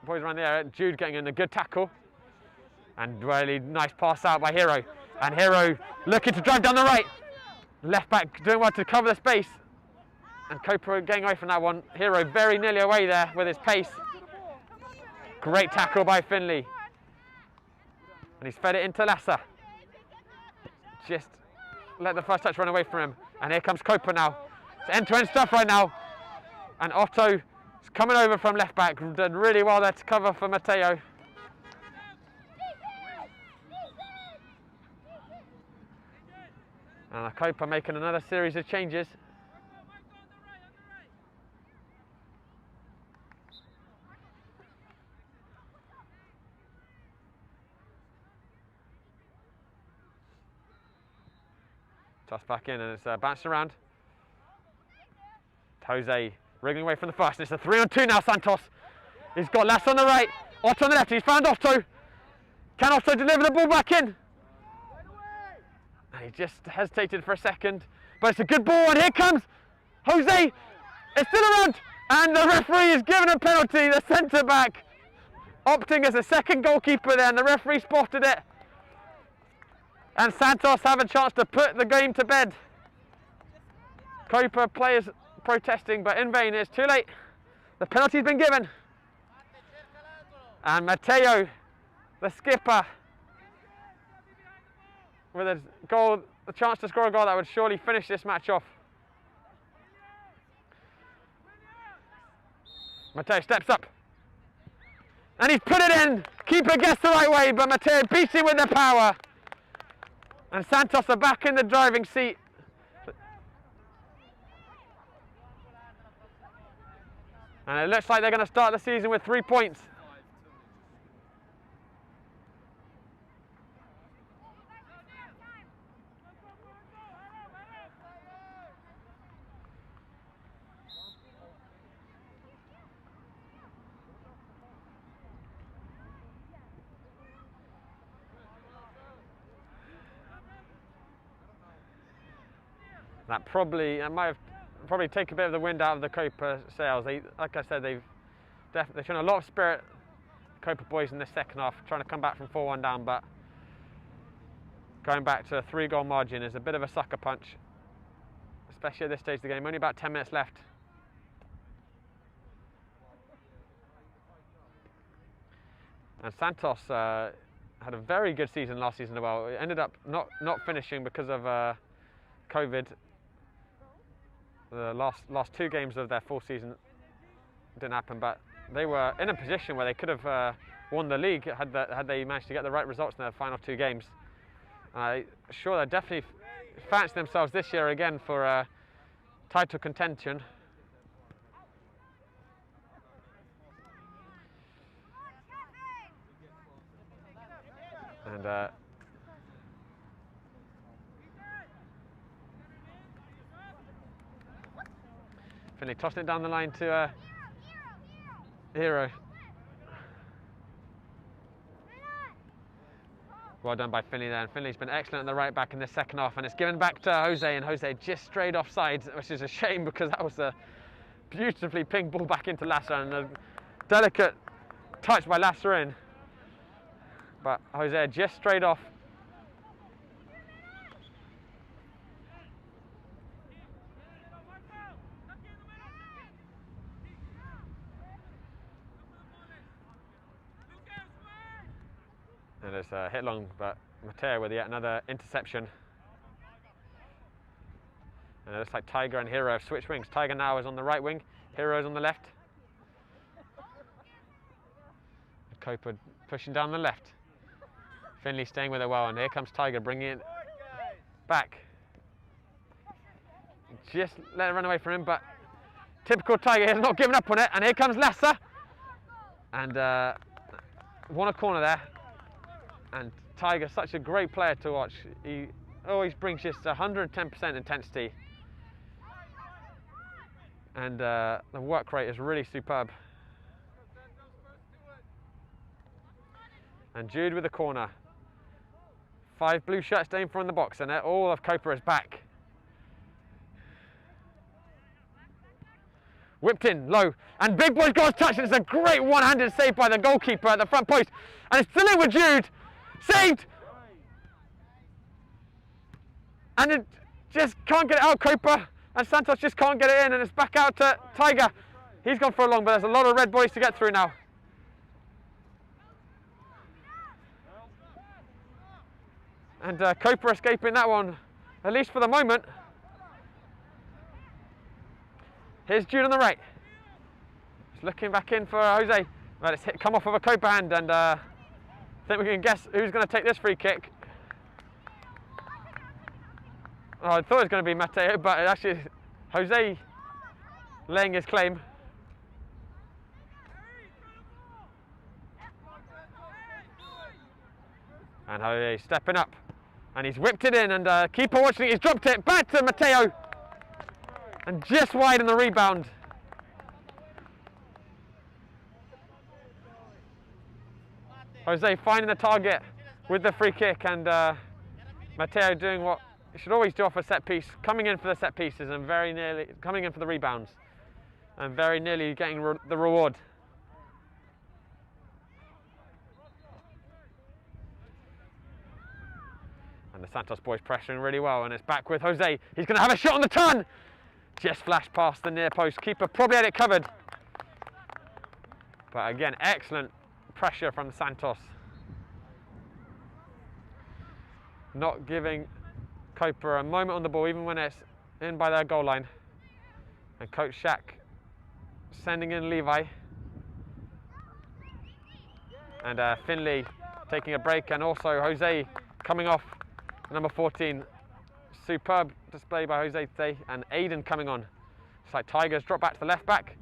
boys around the area. Jude getting in a good tackle. And really nice pass out by Hero. And Hero looking to drive down the right. Left back doing well to cover the space. And Copa getting away from that one. Hero very nearly away there with his pace. Great tackle by Finley. And he's fed it into Lassa. Just let the first touch run away from him. And here comes Copa now. It's end-to-end stuff right now. And Otto is coming over from left back. Done really well there to cover for Matteo. And Copa making another series of changes. Toss back in and it's bounced around. Jose wriggling away from the first. It's a 3-on-2 now, Santos. He's got Lass on the right, Otto on the left. He's found Otto. Can Otto deliver the ball back in? And he just hesitated for a second. But it's a good ball and here comes Jose. It's still around. And the referee is given a penalty. The centre back opting as a second goalkeeper there and the referee spotted it. And Santos have a chance to put the game to bed. Copa players protesting, but in vain. It's too late. The penalty's been given. And Matteo, the skipper, with a goal, the chance to score a goal that would surely finish this match off. Matteo steps up. And he's put it in. Keeper gets the right way, but Matteo beats him with the power. And Santos are back in the driving seat. And it looks like they're going to start the season with 3 points. That might have probably taken a bit of the wind out of the Copa sails. Like I said, they've shown a lot of spirit, Copa boys, in this second half, trying to come back from 4-1 down, but going back to a 3-goal margin is a bit of a sucker punch, especially at this stage of the game. Only about 10 minutes left. And Santos had a very good season last season as well. It ended up not finishing because of COVID. The last 2 games of their full season didn't happen, but they were in a position where they could have won the league had they managed to get the right results in their final 2 games. Sure, they definitely fancy themselves this year again for title contention. And Finley tossing it down the line to Hero. Well done by Finley there, and Finley's been excellent at the right back in this second half, and it's given back to Jose, and Jose just strayed offside, which is a shame because that was a beautifully pinged ball back into Lassa, and a delicate touch by Lassa in. But Jose just strayed off. And it's hit long, but Matteo with yet another interception. And it looks like Tiger and Hero have switched wings. Tiger now is on the right wing, Hero is on the left. Copa pushing down the left. Finley staying with it well, and here comes Tiger bringing it back. Just let it run away from him, but typical Tiger, he has not given up on it, and here comes Lassa. And won a corner there. And Tiger, such a great player to watch. He always brings just 110% intensity. And the work rate is really superb. And Jude with the corner. 5 blue shirts staying for in the box, and all of Copa is back. whipped in, low, and big boy's got a touch, and it's a great one-handed save by the goalkeeper at the front post, and it's still in with Jude, saved! And it just can't get it out, Copa, and Santos just can't get it in, and it's back out to Tiger. He's gone for a long, but there's a lot of red boys to get through now. And Copa escaping that one, at least for the moment. Here's Jude on the right. He's looking back in for Jose. But it's come off of a Copa hand, and I think we can guess who's going to take this free kick. Oh, I thought it was going to be Mateo, but actually Jose laying his claim. And Jose stepping up. And he's whipped it in, and keeper watching it, he's dropped it back to Mateo. And just wide in the rebound. Jose finding the target with the free kick, and Mateo doing what he should always do off a set piece, coming in for the set pieces and very nearly coming in for the rebounds, and very nearly getting the reward. And the Santos boys pressuring really well, and it's back with Jose. He's going to have a shot on the turn. Just flashed past the near post. Keeper probably had it covered. But again, excellent pressure from Santos. Not giving Copa a moment on the ball, even when it's in by their goal line. And Coach Shaq sending in Levi. And Finley taking a break, and also Jose coming off. Number 14, superb display by Jose today, and Aiden coming on. It's like Tigers drop back to the left back.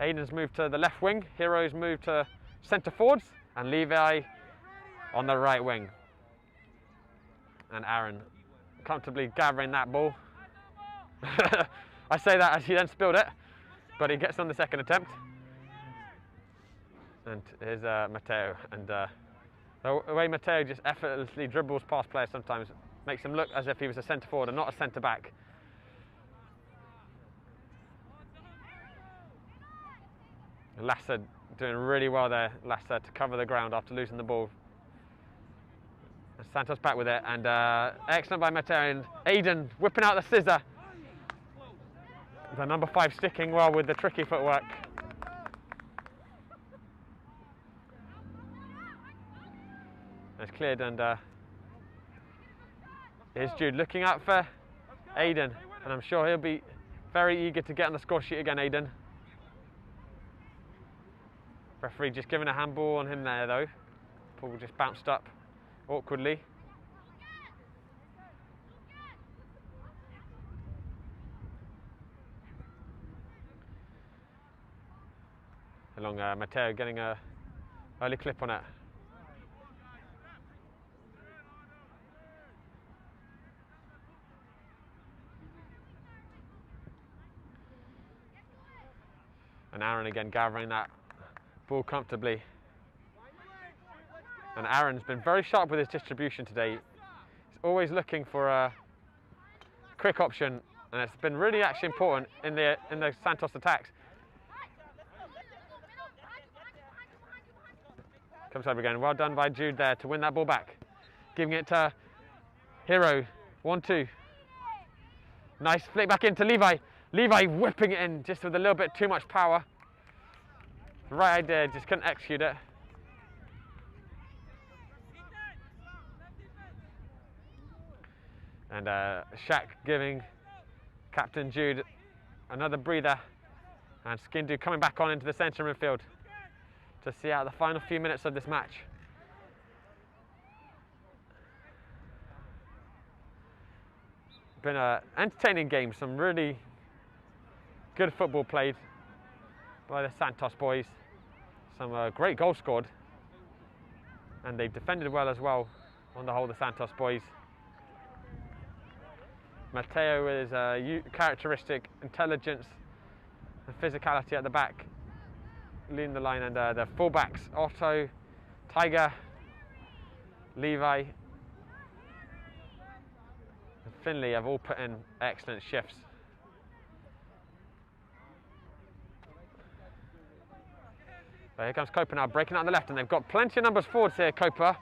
Aiden's moved to the left wing. Heroes moved to centre forwards, and Levi on the right wing. And Aaron comfortably gathering that ball. I say that as he then spilled it, but he gets on the second attempt. And here's Mateo, and the way Mateo just effortlessly dribbles past players sometimes makes him look as if he was a centre forward and not a centre back. Lasser doing really well there, Lasser, to cover the ground after losing the ball. And Santos back with it, and excellent by Mateo, and Aiden whipping out the scissor. The number 5 sticking well with the tricky footwork. It's cleared, and here's Jude looking out for Aiden, and I'm sure he'll be very eager to get on the score sheet again, Aiden. Referee just giving a handball on him there though. Paul just bounced up awkwardly. Along Mateo getting a early clip on it. And Aaron again gathering that ball comfortably. And Aaron's been very sharp with his distribution today. He's always looking for a quick option, and it's been really actually important in the Santos attacks. Comes over again. Well done by Jude there to win that ball back. Giving it to Hero. 1-2. Nice flick back into Levi. Levi whipping it in just with a little bit too much power. The right idea, just couldn't execute it. And Shaq giving Captain Jude another breather. And Skindu coming back on into the centre midfield to see out the final few minutes of this match. Been an entertaining game, some really good football played by the Santos boys. Some great goals scored, and they've defended well as well on the whole, the Santos boys. Mateo with his characteristic intelligence and physicality at the back, leading the line, and the fullbacks, Otto, Tiger, Levi, and Finley have all put in excellent shifts. But here comes Copa now, breaking out on the left, and they've got plenty of numbers forwards here, Copa.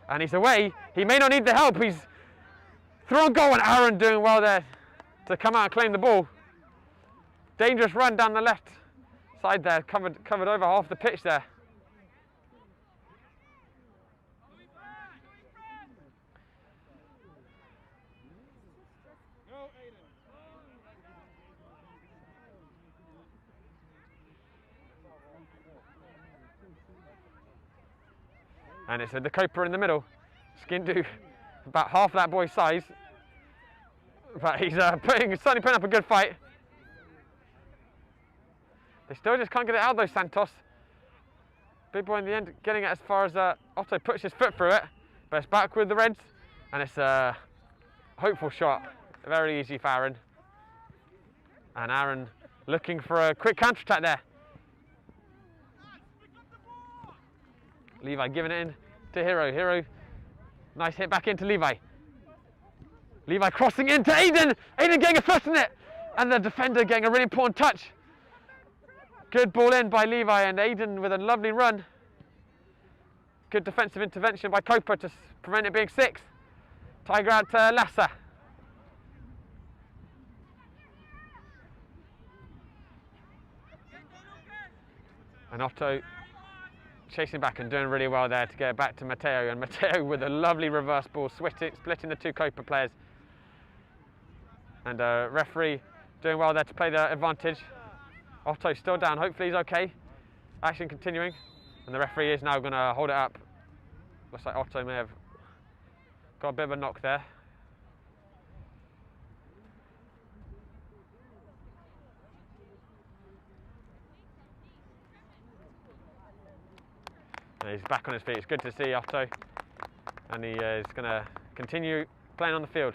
And he's away. He may not need the help. He's through on goal, and Aaron doing well there to come out and claim the ball. Dangerous run down the left side there, covered over half the pitch there. And it's the Copa in the middle. Skindu, about half that boy's size. But he's certainly putting up a good fight. They still just can't get it out though, Santos. Big boy in the end, getting it as far as Otto puts his foot through it. But it's back with the Reds. And it's a hopeful shot. Very easy for Aaron. And Aaron looking for a quick counter-attack there. Levi giving it in to Hero. Hero, nice hit back into Levi. Levi crossing into Aiden. Aiden getting a foot in it. And the defender getting a really important touch. Good ball in by Levi, and Aiden with a lovely run. Good defensive intervention by Copa to prevent it being 6. Tiger out to Lassa. And Otto chasing back and doing really well there to get it back to Matteo, and Matteo with a lovely reverse ball, splitting the 2 Copa players. And referee doing well there to play the advantage. Otto still down, hopefully he's okay. Action continuing, and the referee is now going to hold it up. Looks like Otto may have got a bit of a knock there. And he's back on his feet. It's good to see Otto, and he is going to continue playing on the field.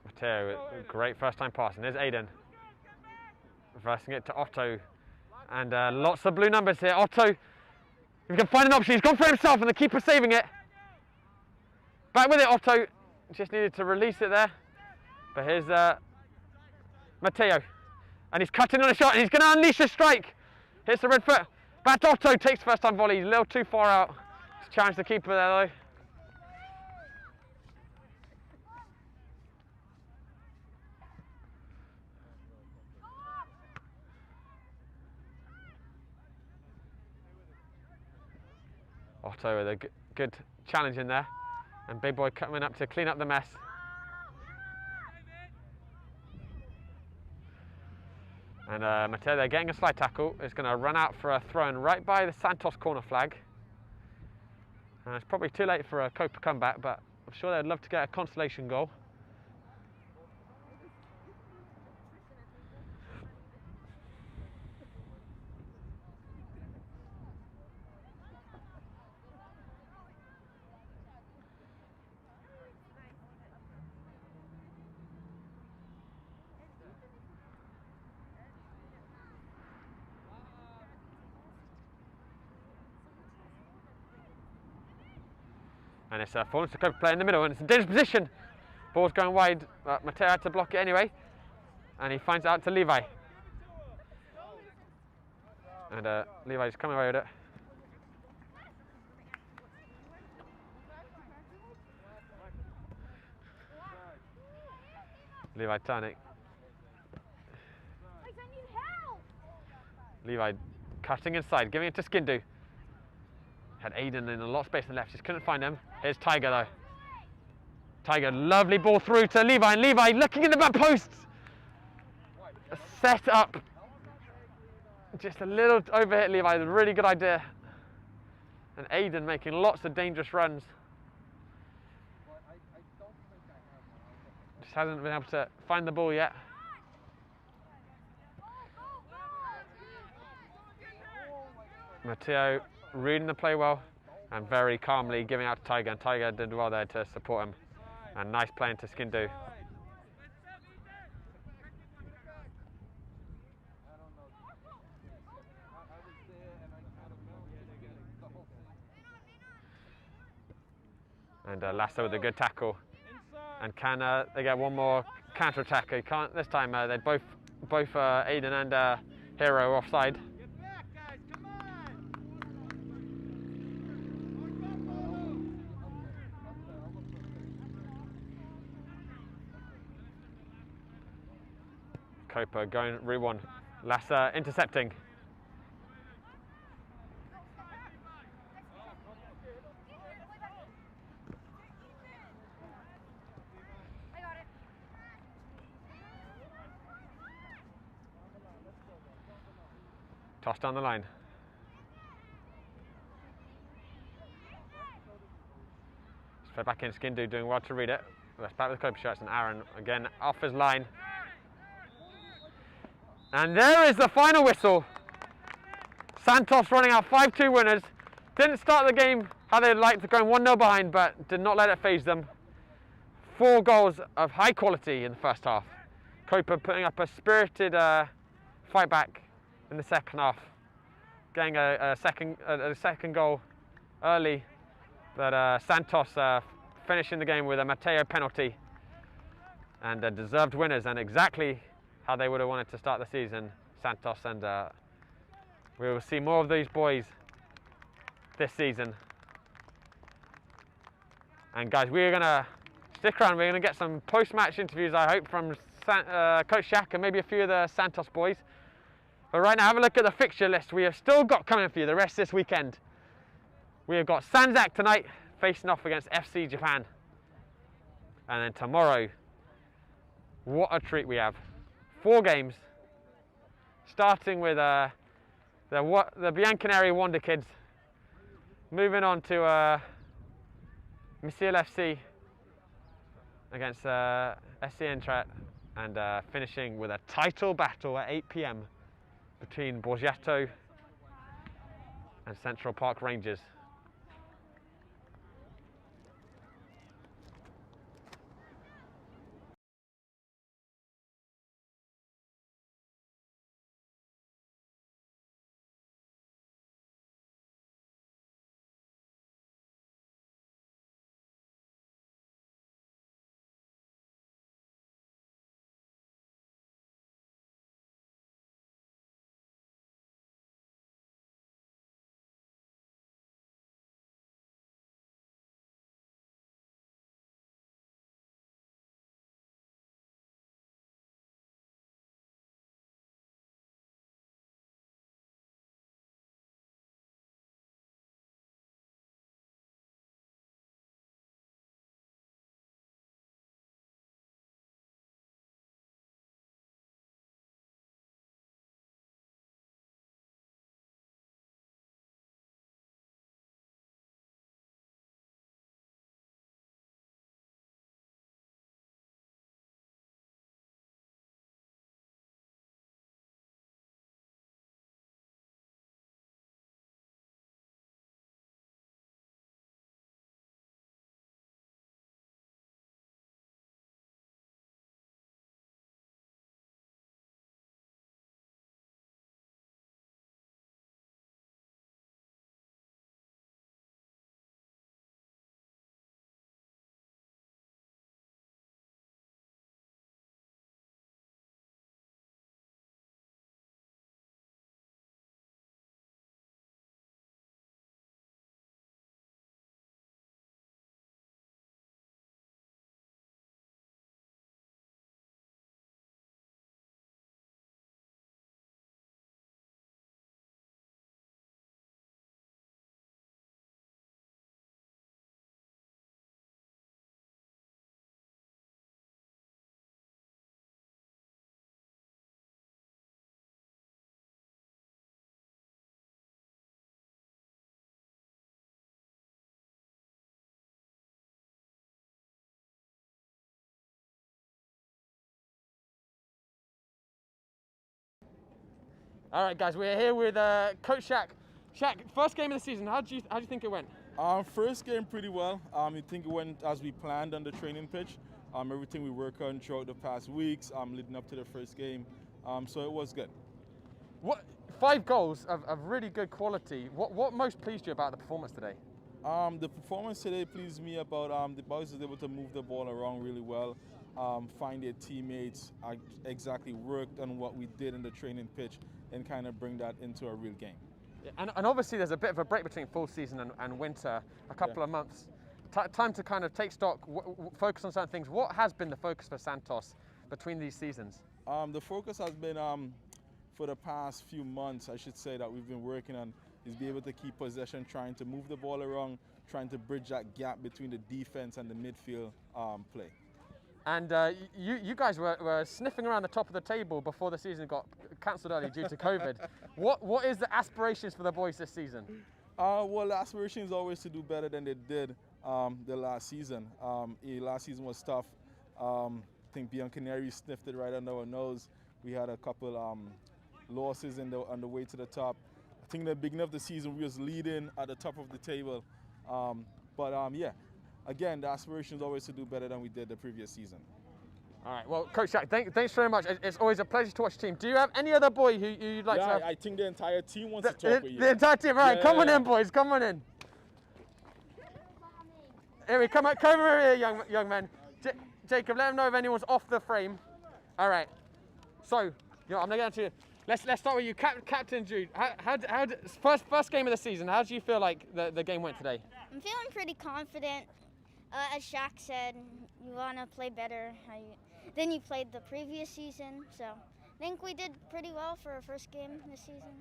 Matteo, great first time pass, and there's Aiden reversing it to Otto. And lots of blue numbers here. Otto, if he can find an option, he's gone for himself, and the keeper saving it. Back with it, Otto. Just needed to release it there. But here's Matteo. And he's cutting on a shot, and he's going to unleash a strike. Hits the red foot. Back to Otto, takes first time volley. A little too far out to challenge the keeper there, though. Otto with a good challenge in there, and Big Boy coming up to clean up the mess. And Matteo, they're getting a slide tackle. Is going to run out for a throw-in right by the Santos corner flag. And it's probably too late for a Copa comeback, but I'm sure they'd love to get a consolation goal. And it's fallen to Copa player in the middle, and it's a dangerous position. Ball's going wide, but Matteo had to block it anyway. And he finds it out to Levi. And Levi's coming away with it. Levi turning. Levi cutting inside, giving it to Skindu. Had Aiden in a lot of space on the left, just couldn't find him. Here's Tiger though. Tiger, lovely ball through to Levi, and Levi looking in the back posts. Set up. Just a little overhit Levi, a really good idea. And Aiden making lots of dangerous runs. Just hasn't been able to find the ball yet. Matteo reading the play well and very calmly giving out to Tiger, and Tiger did well there to support him. And nice playing to Skindu. And Lasso with a good tackle. And can they get one more counter attack? They can't this time. They both Aiden and Hero offside. Get back, guys, come on! Copa going route one. Lassa intercepting. Toss down the line. Straight back in, Skindu doing well to read it. That's back with the Copa shirts, and Aaron again off his line. And there is the final whistle. Santos running out 5-2 winners. Didn't start the game how they'd like to, going 1-0 behind, but did not let it phase them. 4 goals of high quality in the first half. Copa putting up a spirited fight back in the second half, getting a second goal early, but Santos finishing the game with a Mateo penalty, and deserved winners, and exactly how they would have wanted to start the season, Santos, and we will see more of these boys this season. And guys, we're gonna stick around, we're gonna get some post-match interviews, I hope, from Coach Shaq and maybe a few of the Santos boys. But right now, have a look at the fixture list we have still got coming for you the rest this weekend. We have got Sanzak tonight, facing off against FC Japan. And then tomorrow, what a treat we have. 4 games, starting with the Bianconeri Wonder Kids, moving on to Misil FC against SC Intrat, and finishing with a title battle at 8 PM between Borgetto and Central Park Rangers. All right, guys, we're here with Coach Shaq. Shaq, first game of the season. How do you think it went? First game pretty well. I think it went as we planned on the training pitch. Everything we worked on throughout the past weeks, leading up to the first game. So it was good. What 5 goals of really good quality. What most pleased you about the performance today? The performance today pleased me about the boys was able to move the ball around really well, find their teammates, exactly worked on what we did in the training pitch and kind of bring that into a real game. Yeah, and obviously there's a bit of a break between full season and winter, a couple of months. Time to kind of take stock, focus on certain things. What has been the focus for Santos between these seasons? The focus has been, for the past few months, I should say, that we've been working on is be able to keep possession, trying to move the ball around, trying to bridge that gap between the defense and the midfield play. And you guys were sniffing around the top of the table before the season got cancelled early due to COVID. What is the aspirations for the boys this season? Well, the aspiration is always to do better than they did the last season. Last season was tough. I think Beyond Canary sniffed it right under our nose. We had a couple losses on the way to the top. I think at the beginning of the season we was leading at the top of the table. Yeah, again, the aspiration is always to do better than we did the previous season. All right, well, Coach Jack, thanks very much. It's always a pleasure to watch the team. Do you have any other boy who you'd like to have? I think the entire team wants to talk with you. The entire team, right, Yeah, come on in, boys, come on in. Here we come over here, young man. Jacob, let them know if anyone's off the frame. All right, so, I'm gonna get into you. Let's start with you, Captain Jude. First game of the season, how do you feel like the game went today? I'm feeling pretty confident. As Shaq said, you want to play better than you played the previous season. So I think we did pretty well for our first game this season.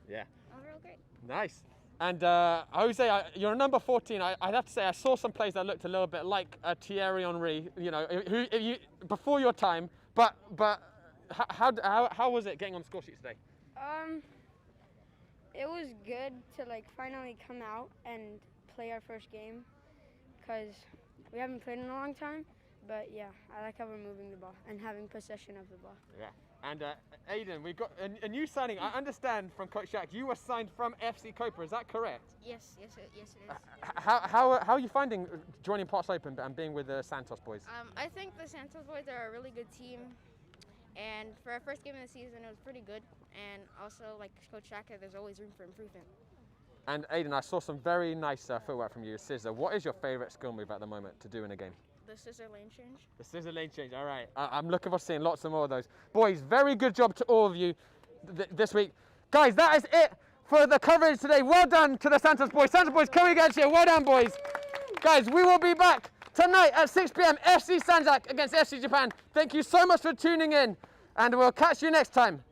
Yeah. Overall, great. Nice. And Jose, you're number 14. I'd have to say I saw some plays that looked a little bit like Thierry Henry, who before your time. But how was it getting on the score sheet today? It was good to finally come out and play our first game because we haven't played in a long time. But yeah, I like how we're moving the ball and having possession of the ball. Yeah. And Aiden, we've got a new signing. I understand from Coach Jack, you were signed from FC Copa. Is that correct? Yes, it is. How are you finding joining Parks Open and being with the Santos boys? I think the Santos boys are a really good team, and for our first game of the season, it was pretty good. And also, like Coach Jack said, there's always room for improvement. And Aiden, I saw some very nice footwork from you, scissor. What is your favorite skill move at the moment to do in a game? The scissor lane change. The scissor lane change, all right. I'm looking for seeing lots of more of those. Boys, very good job to all of you this week. Guys, that is it for the coverage today. Well done to the Santos boys. Santos boys coming against you. Well done, boys. Guys, we will be back tonight at 6 p.m. FC Sanjak against FC Japan. Thank you so much for tuning in, and we'll catch you next time.